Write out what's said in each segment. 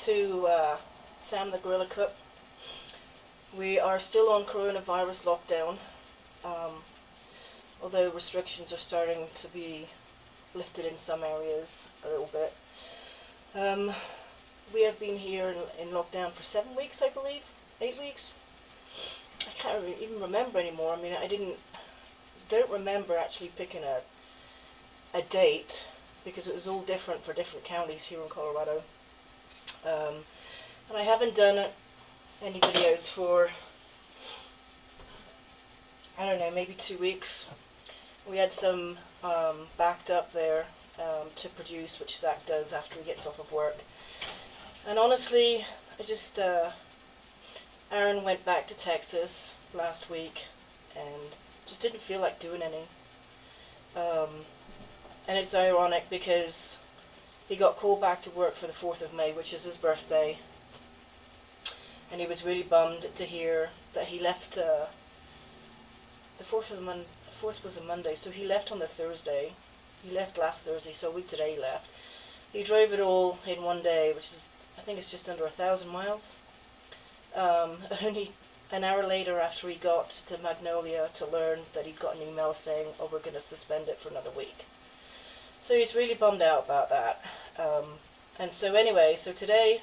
to Sam the Guerrilla Cook. We are still on coronavirus lockdown, although restrictions are starting to be lifted in some areas a little bit. We have been here in lockdown for 7 weeks, I believe, 8 weeks. I can't even remember anymore. I mean, don't remember actually picking a date, because it was all different for different counties here in Colorado. And I haven't done any videos for, I don't know, maybe 2 weeks. We had some backed up there to produce, which Zach does after he gets off of work. And honestly, Aaron went back to Texas last week and just didn't feel like doing any. And it's ironic because he got called back to work for the 4th of May, which is his birthday. And he was really bummed to hear that he left, the 4th was a Monday, so he left on the Thursday. He left last Thursday, so a week today he left. He drove it all in one day, which is, I think it's just under 1,000 miles. Only an hour later, after he got to Magnolia, to learn that he'd got an email saying, oh, we're going to suspend it for another week. So he's really bummed out about that. And so anyway, so today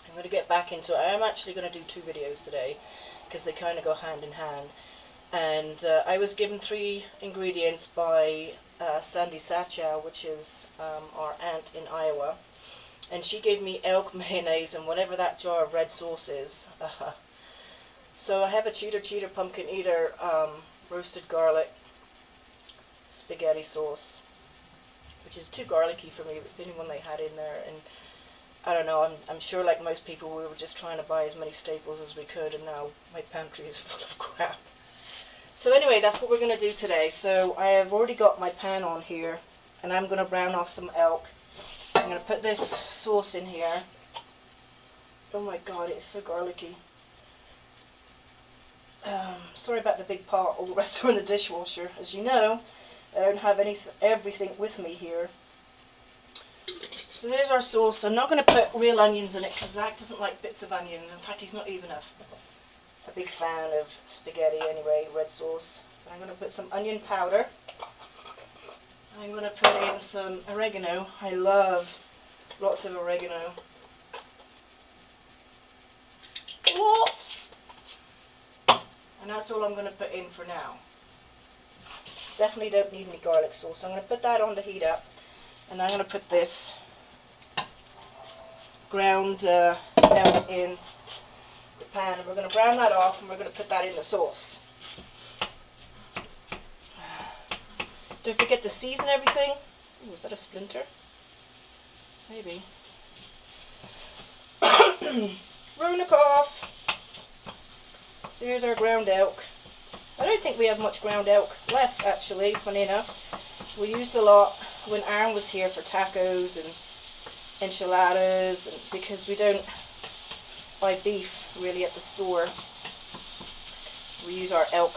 I'm going to get back into it. I am actually going to do 2 videos today, because they kind of go hand in hand. And I was given 3 ingredients by Sandy Satchow, which is our aunt in Iowa. And she gave me elk mayonnaise and whatever that jar of red sauce is. So I have a cheddar pumpkin eater roasted garlic spaghetti sauce, which is too garlicky for me. It was the only one they had in there, and I don't know, I'm sure like most people we were just trying to buy as many staples as we could, and now my pantry is full of crap. So anyway, that's what we're going to do today. So I have already got my pan on here, and I'm going to brown off some elk. I'm going to put this sauce in here. Oh my god, it's so garlicky. Sorry about the big pot, all the rest are in the dishwasher. As you know, I don't have everything with me here. So there's our sauce. I'm not going to put real onions in it because Zach doesn't like bits of onions. In fact, he's not even a big fan of spaghetti anyway, red sauce. But I'm going to put some onion powder. I'm going to put in some oregano. I love lots of oregano. Lots! And that's all I'm going to put in for now. Definitely don't need any garlic sauce. I'm going to put that on to heat up. And I'm going to put this ground elk in the pan. And we're going to brown that off, and we're going to put that in the sauce. Don't forget to season everything. Ooh, is that a splinter? Maybe. Runikoff. So here's our ground elk. I don't think we have much ground elk left, actually, funny enough. We used a lot when Aaron was here for tacos and enchiladas, and because we don't buy beef really at the store. We use our elk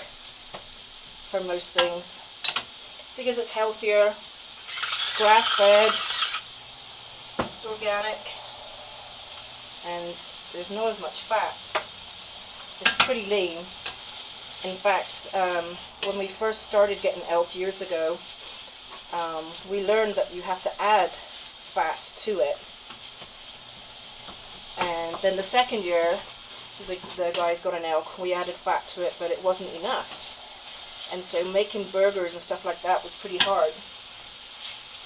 for most things, because it's healthier, it's grass-fed, it's organic, and there's not as much fat. It's pretty lean. In fact, when we first started getting elk years ago, we learned that you have to add fat to it. And then the second year, the guys got an elk, we added fat to it, but it wasn't enough. And so making burgers and stuff like that was pretty hard.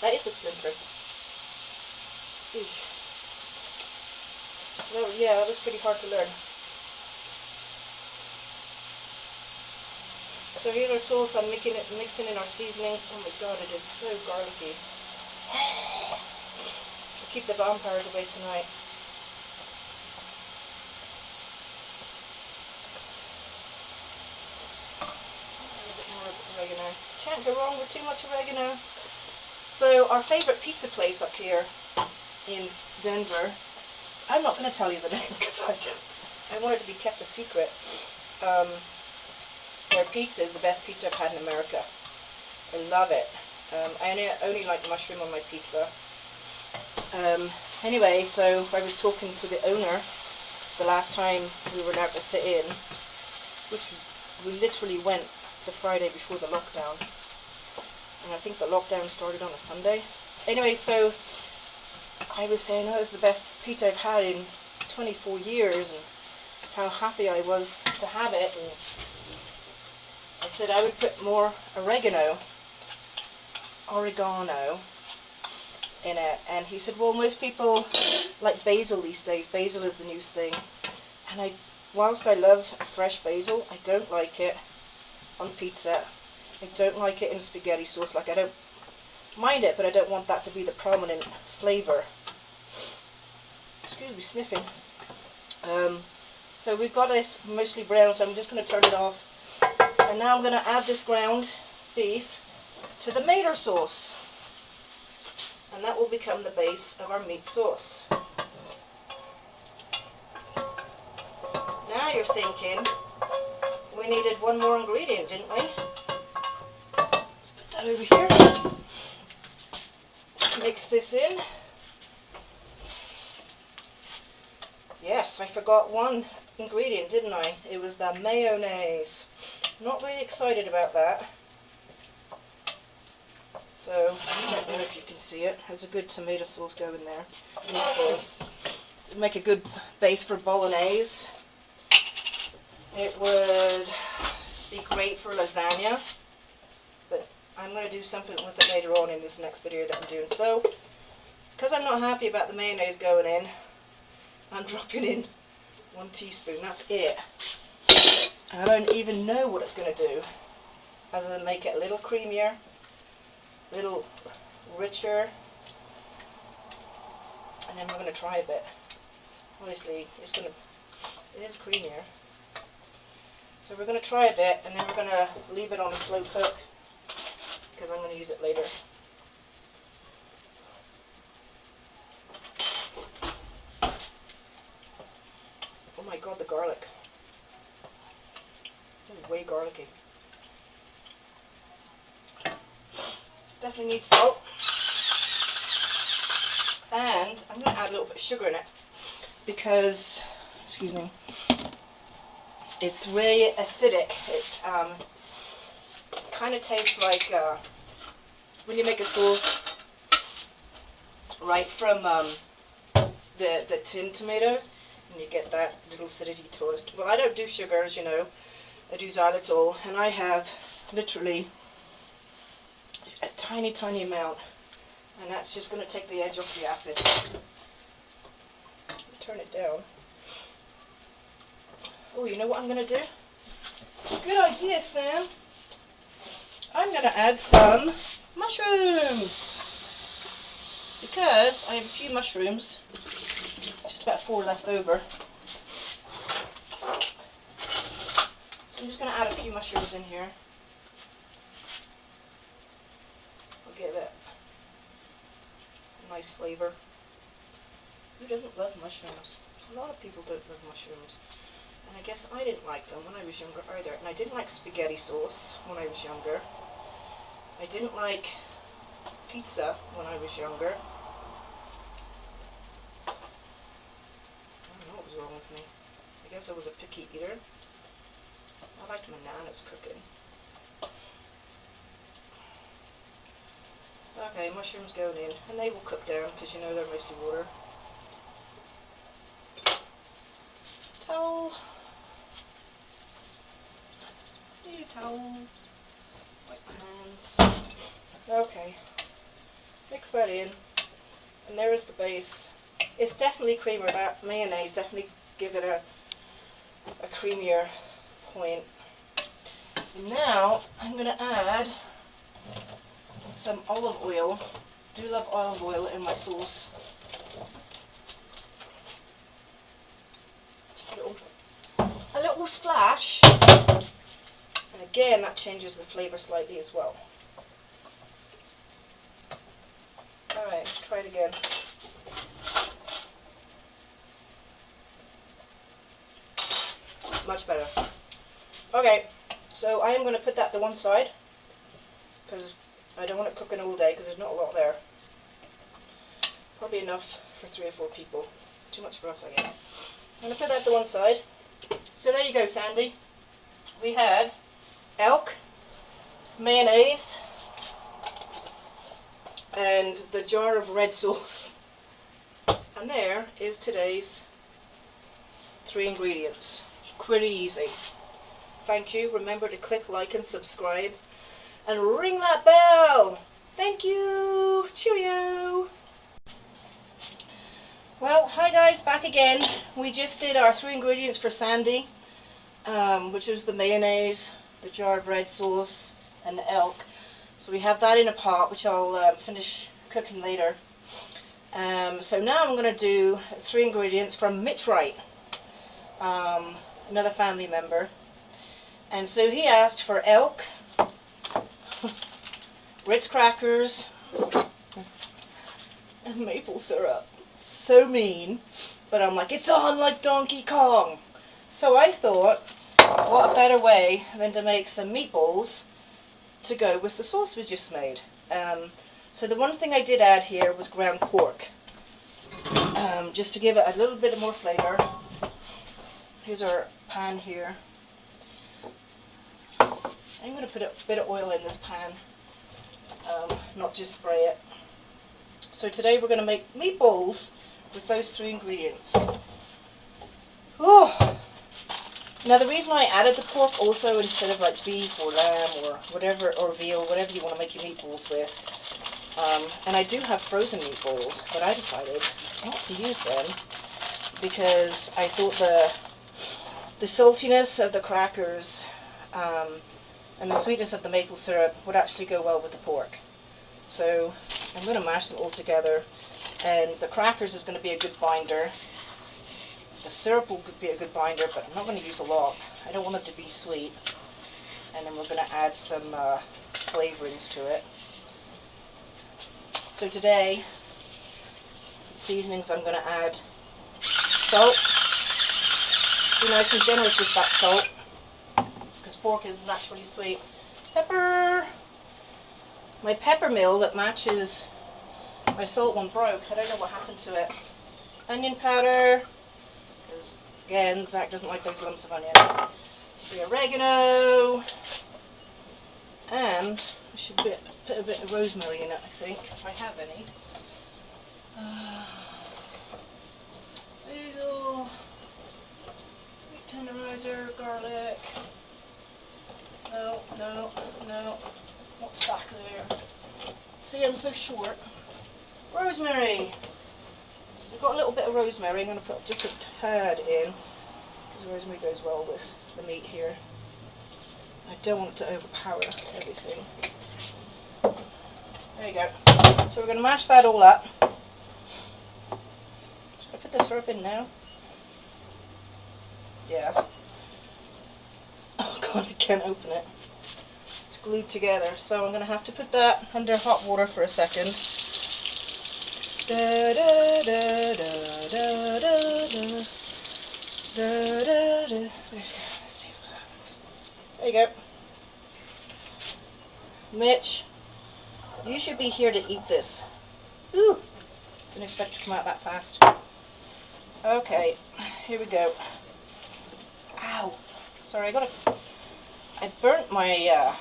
That is a splinter. So yeah, that was pretty hard to learn. So here's our sauce. I'm mixing in our seasonings. Oh my god, it is so garlicky. I'll keep the vampires away tonight. A little bit more oregano. Can't go wrong with too much oregano. So our favourite pizza place up here in Denver, I'm not going to tell you the name because I want it to be kept a secret. Their pizza is the best pizza I've had in America. I love it. I only like mushroom on my pizza. Anyway, so I was talking to the owner the last time we were allowed to sit in, which we literally went the Friday before the lockdown. And I think the lockdown started on a Sunday. Anyway, so I was saying that was the best pizza I've had in 24 years and how happy I was to have it. And I said I would put more oregano in it. And he said, well, most people like basil these days. Basil is the new thing. And whilst I love fresh basil, I don't like it on pizza. I don't like it in spaghetti sauce. Like, I don't mind it, but I don't want that to be the prominent flavour. Excuse me, sniffing. So we've got this mostly brown, so I'm just going to turn it off. And now I'm going to add this ground beef to the tomato sauce. And that will become the base of our meat sauce. Now you're thinking, we needed one more ingredient, didn't we? Let's put that over here. Mix this in. Yes, I forgot one ingredient, didn't I? It was the mayonnaise. Not really excited about that. So, I don't know if you can see it. There's a good tomato sauce going there. Meat sauce. It would make a good base for bolognese. It would be great for lasagna. But I'm going to do something with it later on in this next video that I'm doing. So, because I'm not happy about the mayonnaise going in, I'm dropping in 1 teaspoon. That's it. I don't even know what it's going to do, other than make it a little creamier, a little richer, and then we're going to try a bit. Obviously, it is creamier. So we're going to try a bit, and then we're going to leave it on a slow cook, because I'm going to use it later. Oh my god, the garlic. It's way garlicky. Definitely needs salt. And I'm going to add a little bit of sugar in it because, excuse me, it's really acidic. It kind of tastes like when you make a sauce right from the tinned tomatoes, and you get that little acidity toast. Well, I don't do sugar, as you know. I do xylitol, and I have literally a tiny, tiny amount, and that's just going to take the edge off the acid. Turn it down. Oh, you know what I'm going to do? Good idea, Sam. I'm going to add some mushrooms, because I have a few mushrooms, just about 4 left over. So I'm just going to add a few mushrooms in here. I'll give it a nice flavour. Who doesn't love mushrooms? A lot of people don't love mushrooms. And I guess I didn't like them when I was younger either. And I didn't like spaghetti sauce when I was younger. I didn't like pizza when I was younger. I don't know what was wrong with me. I guess I was a picky eater. I liked bananas cooking. Okay, mushrooms going in, and they will cook down because you know they're mostly water. Towel. Need a towel. Wipe my hands. Okay. Mix that in, and there is the base. It's definitely creamier. That mayonnaise definitely give it a creamier point. And now I'm going to add some olive oil. I do love olive oil in my sauce. Just a little splash. And again, that changes the flavour slightly as well. Alright, let's try it again. Much better. Okay, so I am going to put that to one side because I don't want it cooking all day because there's not a lot there. Probably enough for 3 or 4 people. Too much for us, I guess. I'm going to put that to one side. So there you go, Sandy. We had elk, mayonnaise, and the jar of red sauce. And there is today's 3 ingredients. Pretty easy. Thank you. Remember to click like and subscribe. And ring that bell. Thank you. Cheerio. Well, hi guys, back again. We just did our 3 ingredients for Sandy, which was the mayonnaise, the jar of red sauce, and the elk. So we have that in a pot, which I'll finish cooking later. So now I'm going to do 3 ingredients from Mitch Wright, another family member. And so he asked for elk, Ritz crackers, and maple syrup. So mean, but I'm like, it's on like Donkey Kong. So I thought, what a better way than to make some meatballs to go with the sauce we just made. So the one thing I did add here was ground pork, just to give it a little bit more flavour. Here's our pan here. I'm going to put a bit of oil in this pan, not just spray it. So today we're going to make meatballs with those 3 ingredients. Oh. Now the reason I added the pork also instead of like beef or lamb or whatever, or veal, whatever you want to make your meatballs with. And I do have frozen meatballs, but I decided not to use them because I thought the saltiness of the crackers and the sweetness of the maple syrup would actually go well with the pork. So I'm going to mash them all together, and the crackers is going to be a good binder. The syrup will be a good binder, but I'm not going to use a lot. I don't want it to be sweet. And then we're going to add some flavorings to it. So today, seasonings, I'm going to add salt. Be nice and generous with that salt, because pork is naturally sweet. Pepper. My pepper mill that matches my salt one broke. I don't know what happened to it. Onion powder, because again, Zach doesn't like those lumps of onion. The oregano, and I should put a bit of rosemary in it, I think, if I have any. Basil, meat tenderizer, garlic. No, no, no. What's back there? See, I'm so short. Rosemary. So we've got a little bit of rosemary. I'm going to put just a tad in, because rosemary goes well with the meat here. I don't want it to overpower everything. There you go. So we're going to mash that all up. Should I put the syrup in now? Yeah. Oh god, I can't open it. It's glued together, so I'm going to have to put that under hot water for a second. Da, da, da, da, da, da, da, da, da. Let's see what happens. There you go. Mitch, you should be here to eat this. Ooh! Didn't expect it to come out that fast. Okay, here we go. Ow! Sorry, I burnt my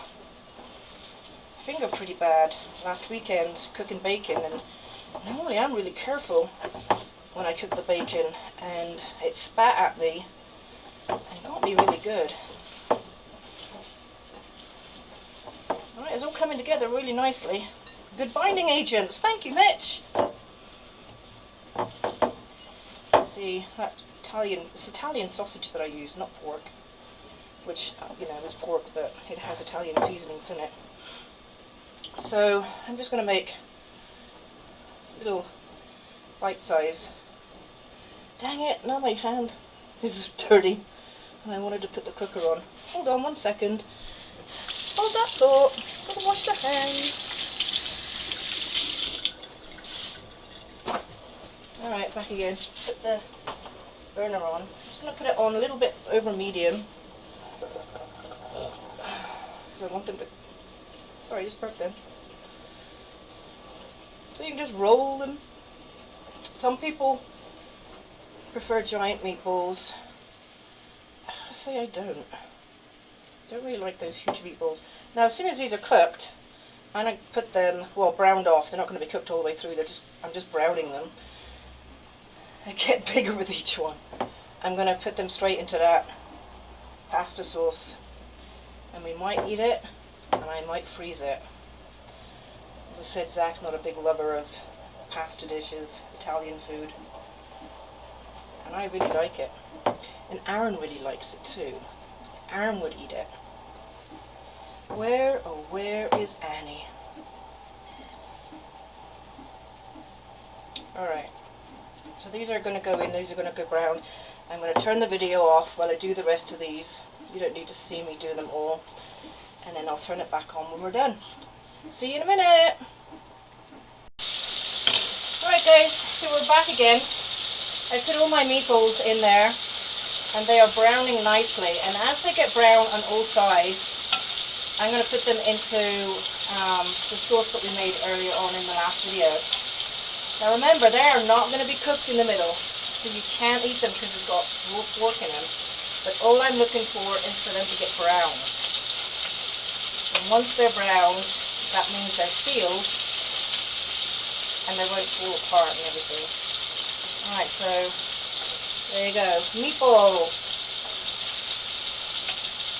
finger pretty bad last weekend cooking bacon, and normally I'm really careful when I cook the bacon, and it spat at me and got me really good. Alright, it's all coming together really nicely. Good binding agents. Thank you, Mitch. See, that it's Italian sausage that I use, not pork. Which, you know, is pork, but it has Italian seasonings in it. So I'm just going to make little bite size. Dang it, now my hand is dirty and I wanted to put the cooker on. Hold on 1 second. Hold that thought. Gotta wash the hands. Alright, back again. Put the burner on. I'm just going to put it on a little bit over medium. Because I want them to... Sorry, I just burped them. So you can just roll them. Some people prefer giant meatballs. I say I don't. Don't really like those huge meatballs. Now, as soon as these are cooked, I'm going to put them, well, browned off. They're not going to be cooked all the way through. I'm just browning them. I get bigger with each one. I'm going to put them straight into that pasta sauce. And we might eat it, and I might freeze it. As I said, Zach's not a big lover of pasta dishes, Italian food. And I really like it. And Aaron really likes it too. Aaron would eat it. Where, oh where is Annie? Alright. So these are going to go in, these are going to go brown. I'm going to turn the video off while I do the rest of these. You don't need to see me do them all. And then I'll turn it back on when we're done. See you in a minute! Alright guys, so we're back again. I put all my meatballs in there and they are browning nicely. And as they get brown on all sides, I'm going to put them into the sauce that we made earlier on in the last video. Now remember, they are not going to be cooked in the middle, so you can't eat them because it's got raw pork in them. But all I'm looking for is for them to get browned. And once they're browned, that means they're sealed and they won't fall apart and everything. Alright, so there you go. Meatball.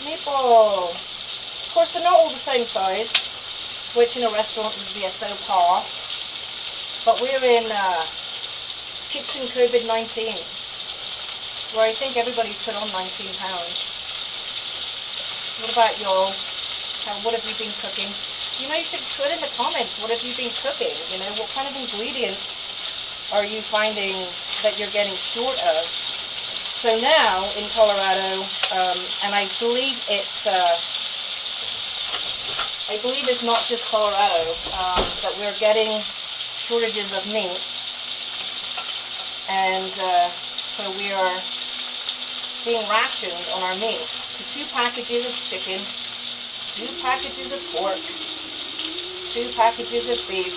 Meatball. Of course, they're not all the same size, which in a restaurant would be a faux pas. But we're in Kitchen COVID-19, where I think everybody's put on 19 pounds. What about y'all? What have you been cooking? You know, you should put in the comments, what have you been cooking? You know, what kind of ingredients are you finding that you're getting short of? So now, in Colorado, and I believe it's not just Colorado, that we're getting shortages of meat. And so we are being rationed on our meat. So 2 packages of chicken, 2 packages of pork, 2 packages of beef.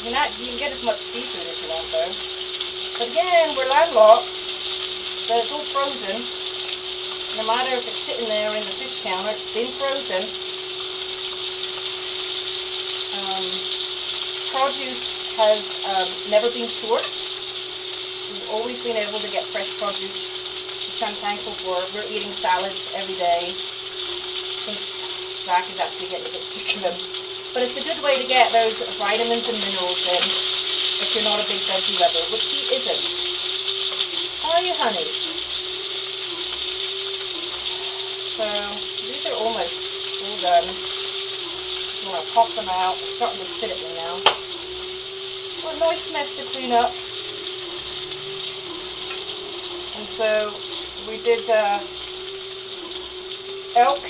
You can get as much seafood as you want though. But again, we're landlocked, so it's all frozen. No matter if it's sitting there in the fish counter, it's been frozen. Produce has never been short. We've always been able to get fresh produce, which I'm thankful for. We're eating salads every day. I think Zach is actually getting a bit sick of them. But it's a good way to get those vitamins and minerals in if you're not a big veggie lover, which he isn't. Are you, honey? So these are almost all done. I'm going to pop them out. It's starting to spit at me now. What a nice mess to clean up. And so we did elk,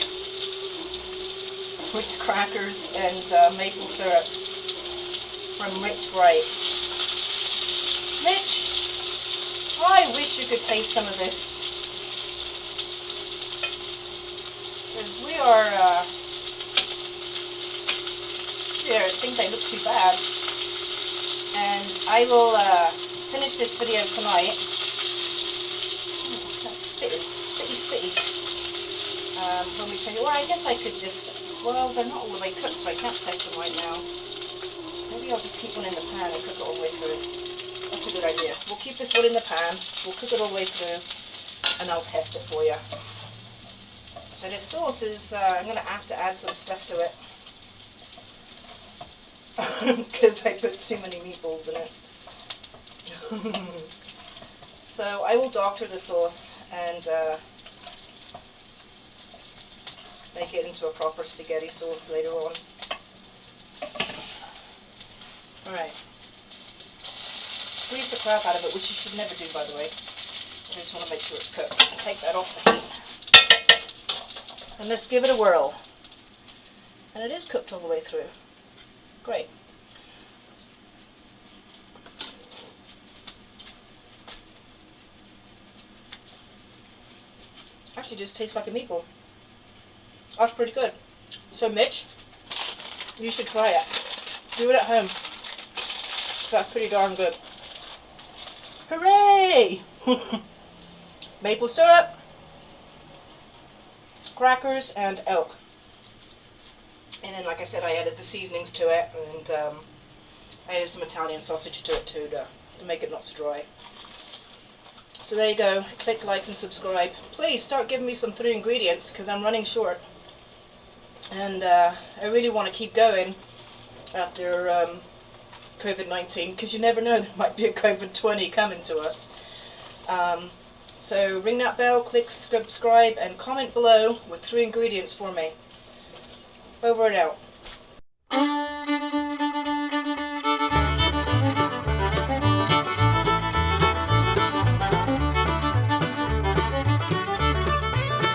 Ritz crackers, and maple syrup from Rich Wright. Mitch, I wish you could taste some of this. Because we are, I think they look too bad. And I will finish this video tonight. That's spitty. When we finish, well, I guess I could just, well, they're not all the way cooked, so I can't test them right now. Maybe I'll just keep one in the pan and cook it all the way through. That's a good idea. We'll keep this one in the pan, we'll cook it all the way through, and I'll test it for you. So this sauce is, I'm going to have to add some stuff to it. Because I put too many meatballs in it. So I will doctor the sauce and make it into a proper spaghetti sauce later on. Alright. Squeeze the crap out of it, which you should never do, by the way. I just want to make sure it's cooked. Take that off the heat. And let's give it a whirl. And it is cooked all the way through. Great. Actually just tastes like a meatball. That's pretty good. So Mitch, you should try it. Do it at home. That's pretty darn good. Hooray! Maple syrup, crackers, and elk. And then, like I said, I added the seasonings to it, and I added some Italian sausage to it too to make it not so dry. So there you go. Click like and subscribe. Please start giving me some 3 ingredients because I'm running short. And I really want to keep going after COVID-19, because you never know, there might be a COVID-20 coming to us. So ring that bell, click subscribe, and comment below with 3 ingredients for me. Over and out.